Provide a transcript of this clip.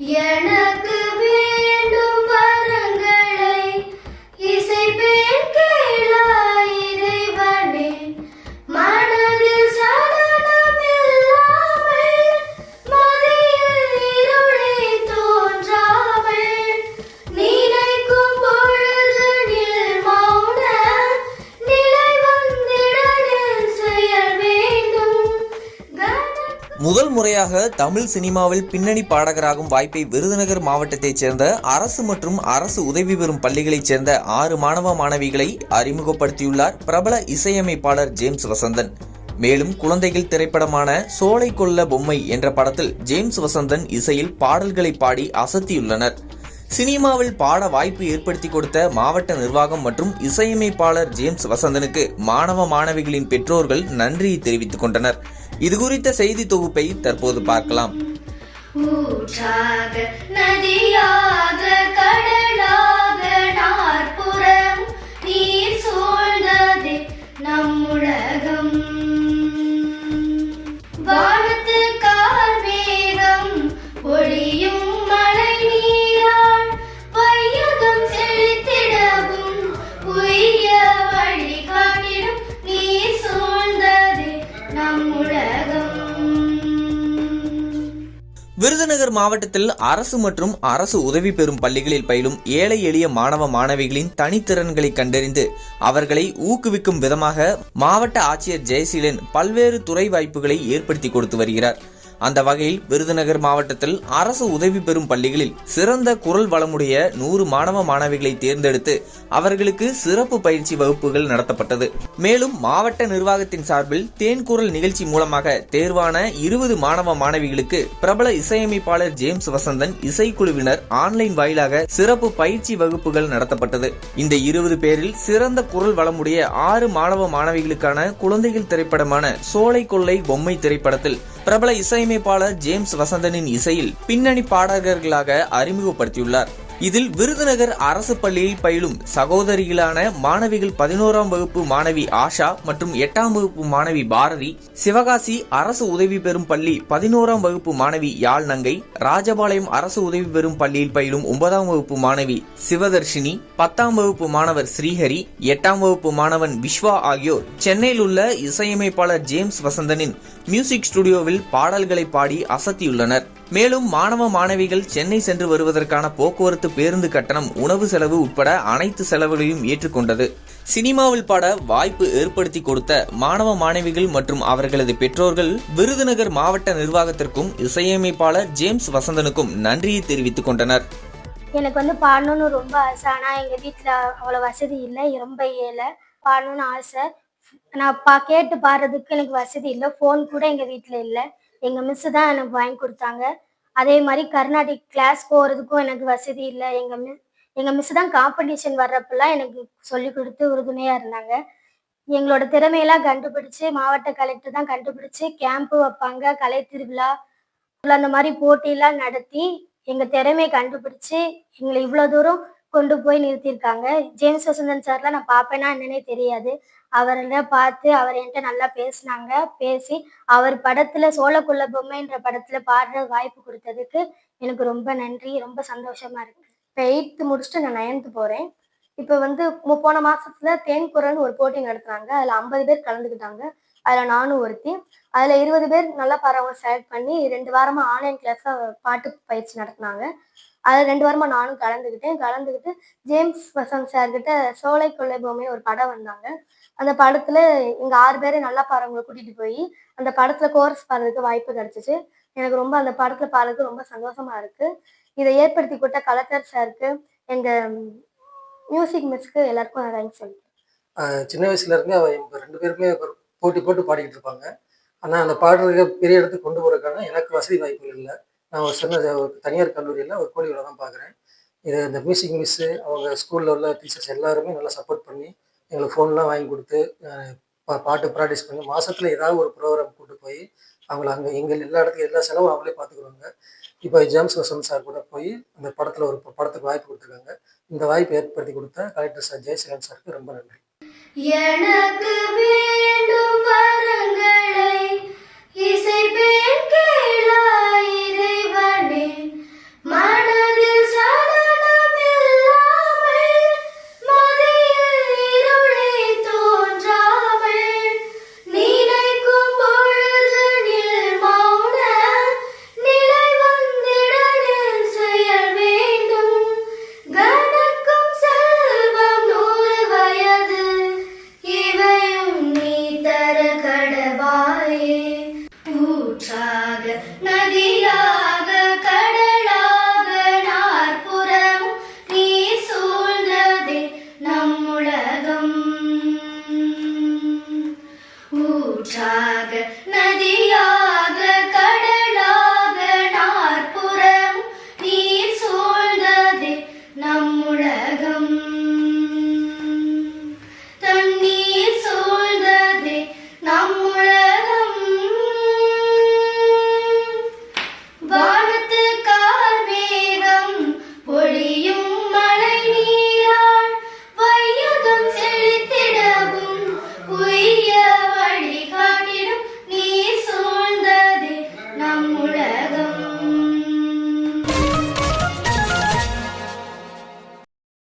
எனக்கு வேண்டும் வரங்களை இசைப்பேன் கேளாய் இறைவனே. மனதில் சலனமில்லாமல் மதியில் இருளே தோன்றாமல் நினைக்கும் பொழுது மௌன நிலை வந்திடனில் செயல் வேண்டும். முதல் முறையாக தமிழ் சினிமாவில் பின்னணி பாடகராகும் வாய்ப்பை விருதுநகர் மாவட்டத்தைச் சேர்ந்த அரசு மற்றும் அரசு உதவி பெறும் பள்ளிகளைச் சேர்ந்த 6 மாணவ மாணவிகளை அறிமுகப்படுத்தியுள்ளார் பிரபல இசையமைப்பாளர் ஜேம்ஸ் வசந்தன். மேலும் குழந்தைகள் திரைப்படமான சோலை கொல்ல பொம்மை என்ற படத்தில் ஜேம்ஸ் வசந்தன் இசையில் பாடல்களை பாடி அசத்தியுள்ளனர். சினிமாவில் பாட வாய்ப்பு ஏற்படுத்தி கொடுத்த மாவட்ட நிர்வாகம் மற்றும் இசையமைப்பாளர் ஜேம்ஸ் வசந்தனுக்கு மாணவ மாணவிகளின் பெற்றோர்கள் நன்றியை தெரிவித்துக் கொண்டனர். இதுகுறித்த செய்தி தொகுப்பை தற்போது பார்க்கலாம். ஊற்றாக நதியாக கடலாக நாற்புறம் நீர் சூழ்ந்ததே நம்முலகம். வானத்து கார்மேகம் ஒளியும் மழை நீரால் வையகம் செழித்திடவும் உய்ய வழி காட்டிடும் நீர் சூழ்ந்ததே நம்முலகம். விருதுநகர் மாவட்டத்தில் அரசு மற்றும் அரசு உதவி பெறும் பள்ளிகளில் பயிலும் ஏழை எளிய மாணவ மாணவிகளின் தனித்திறன்களை கண்டறிந்து அவர்களை ஊக்குவிக்கும் விதமாக மாவட்ட ஆட்சியர் ஜெயசீலன் பல்வேறு துறை வாய்ப்புகளை ஏற்படுத்தி கொடுத்து வருகிறார். அந்த வகையில் விருதுநகர் மாவட்டத்தில் அரசு உதவி பெறும் பள்ளிகளில் சிறந்த குரல் வளமுடைய 100 மாணவ மாணவிகளை தேர்ந்தெடுத்து அவர்களுக்கு சிறப்பு பயிற்சி வகுப்புகள் நடத்தப்பட்டது. மேலும் மாவட்ட நிர்வாகத்தின் சார்பில் தேன்குரல் நிகழ்ச்சி மூலமாக தேர்வான 20 மாணவ மாணவிகளுக்கு பிரபல இசையமைப்பாளர் ஜேம்ஸ் வசந்தன் இசைக்குழுவினர் ஆன்லைன் வாயிலாக சிறப்பு பயிற்சி வகுப்புகள் நடத்தப்பட்டது. இந்த 20 பேரில் சிறந்த குரல் வளமுடைய 6 மாணவ மாணவிகளுக்கான குழந்தைகள் திரைப்படமான சோலை கொல்லை பொம்மை திரைப்படத்தில் பிரபல இசையமைப்பாளர் ஜேம்ஸ் வசந்தனின் இசையில் பின்னணி பாடகர்களாக அறிமுகப்படுத்தியுள்ளார். இதில் விருதுநகர் அரசு பள்ளியில் பயிலும் சகோதரிகளான மாணவிகள் 11ஆம் வகுப்பு மாணவி ஆஷா மற்றும் 8ஆம் வகுப்பு மாணவி பாரதி, சிவகாசி அரசு உதவி பெறும் பள்ளி 11ஆம் வகுப்பு மாணவி யாழ் நங்கை, ராஜபாளையம் அரசு உதவி பெறும் பள்ளியில் பயிலும் 9ஆம் வகுப்பு மாணவி சிவதர்ஷினி, 10ஆம் வகுப்பு மாணவர் ஸ்ரீஹரி, 8ஆம் வகுப்பு மாணவன் விஸ்வா ஆகியோர் சென்னையில் உள்ள இசையமைப்பாளர் ஜேம்ஸ் வசந்தனின் மியூசிக் ஸ்டுடியோவில் பாடல்களை பாடி அசத்தியுள்ளனர். மேலும் மாணவ மாணவிகள் சென்னை சென்று வருவதற்கான போக்குவரத்து பேருந்து கட்டணம், உணவு செலவு உட்பட அனைத்து செலவுகளையும் ஏற்றுக்கொண்டது. சினிமாவில் பாட வாய்ப்பு ஏற்படுத்தி கொடுத்த மாணவ மாணவிகள் மற்றும் அவர்களது பெற்றோர்கள் விருதுநகர் மாவட்ட நிர்வாகத்திற்கும் இசையமைப்பாளர் ஜேம்ஸ் வசந்தனுக்கும் நன்றியை தெரிவித்துக் கொண்டனர். எனக்கு பாடணும்னு ரொம்ப ஆசை. ஆனால் எங்கள் வீட்டில் அவ்வளோ வசதி இல்லை, ரொம்ப ஏழை. பாடணும்னு ஆசை. நான் கேட்டு பாடுறதுக்கு எனக்கு வசதி இல்லை. ஃபோன் கூட எங்கள் வீட்டில் இல்லை. எங்கள் மிஸ்ஸு தான் எனக்கு வாங்கி கொடுத்தாங்க. அதே மாதிரி கர்நாடிக் கிளாஸ் போகிறதுக்கும் எனக்கு வசதி இல்லை. எங்கள் மிஸ்ஸு தான் காம்படிஷன் வர்றப்பெல்லாம் எனக்கு சொல்லி கொடுத்து உறுதுணையாக இருந்தாங்க. எங்களோட திறமையெல்லாம் கண்டுபிடிச்சி மாவட்ட கலெக்டர் தான் கண்டுபிடிச்சி கேம்ப்பு வைப்பாங்க, கலை திருவிழா அந்த மாதிரி போட்டியெல்லாம் நடத்தி எங்கள் திறமையை கண்டுபிடிச்சி எங்களை இவ்வளோ தூரம் கொண்டு போய் நிறுத்தியிருக்காங்க. ஜேம்ஸ் வசந்தன் சார்லாம் நான் பார்ப்பேன்னா என்னன்னே தெரியாது. அவரெல்லாம் பார்த்து அவர் என்கிட்ட நல்லா பேசினாங்க. பேசி அவர் படத்தில் சோழக்குள்ள பொம்மைன்ற படத்தில் பாடுற வாய்ப்பு கொடுத்ததுக்கு எனக்கு ரொம்ப நன்றி. ரொம்ப சந்தோஷமா இருக்கு. இப்போ 8th முடிச்சுட்டு நான் 9th போகிறேன். இப்போ போன மாசத்துல தேன்குரல்னு ஒரு போட்டி நடத்துனாங்க. அதில் 50 பேர் கலந்துக்கிட்டாங்க. அதில் நானும் ஒருத்தி. அதில் 20 பேர் நல்லா பாடுறவங்க செலக்ட் பண்ணி 2 வாரமா ஆன்லைன் கிளாஸாக பாட்டு பயிற்சி நடத்தினாங்க. அதில் 2 வாரமா நானும் கலந்துக்கிட்டு ஜேம்ஸ் வசந்த் சார்கிட்ட சோலை கொள்ளை பொம்மை ஒரு படம் வந்தாங்க. அந்த படத்துல எங்க 6 பேரை நல்லா பாடுறவங்களை கூட்டிட்டு போய் அந்த படத்துல கோரஸ் பாடுறதுக்கு வாய்ப்பு கிடைச்சிச்சு. எனக்கு ரொம்ப அந்த படத்துல பாடுறதுக்கு ரொம்ப சந்தோஷமா இருக்கு. இதை ஏற்படுத்தி கொடுத்த கலெக்டர் சாருக்கு, எங்க மியூசிக் மிஸ்க்கு எல்லாருக்கும் நான் தேங்க்ஸ் சொல்லிட்டேன். சின்ன வயசுல இருந்து அவங்க 2 பேருமே போட்டி போட்டு பாடிக்கிட்டு இருப்பாங்க. ஆனால் அந்த பாடுறதுக்கு பெரிய இடத்துக்கு கொண்டு போறதுக்கான எனக்கு வசதி வாய்ப்புகள் இல்லை. நான் ஒரு சின்ன தனியார் கல்லூரியில் ஒரு கோழியோட தான் பார்க்குறேன். இது இந்த மியூசிக் மிஸ்ஸு அவங்க ஸ்கூலில் உள்ள டீச்சர்ஸ் எல்லாருமே நல்லா சப்போர்ட் பண்ணி எங்களுக்கு ஃபோன்லாம் வாங்கி கொடுத்து பாட்டு ப்ராக்டிஸ் பண்ணி மாதத்தில் ஏதாவது ஒரு ப்ரோக்ராம் கூப்பிட்டு போய் அவங்கள அங்கே எல்லா இடத்துக்கும் எல்லா செலவும் அவங்களே பார்த்துக்குவாங்க. இப்போ ஜேம்ஸ் வசந்த் சார் கூட போய் அந்த படத்தில் ஒரு படத்துக்கு வாய்ப்பு கொடுத்துருக்காங்க. இந்த வாய்ப்பு ஏற்படுத்தி கொடுத்த கலெக்டர் சார் ஜெயசீலன் சாருக்கு ரொம்ப நன்றி. எனக்கு வேண்டும் வரங்களை இசைப்பேன் கேளாய்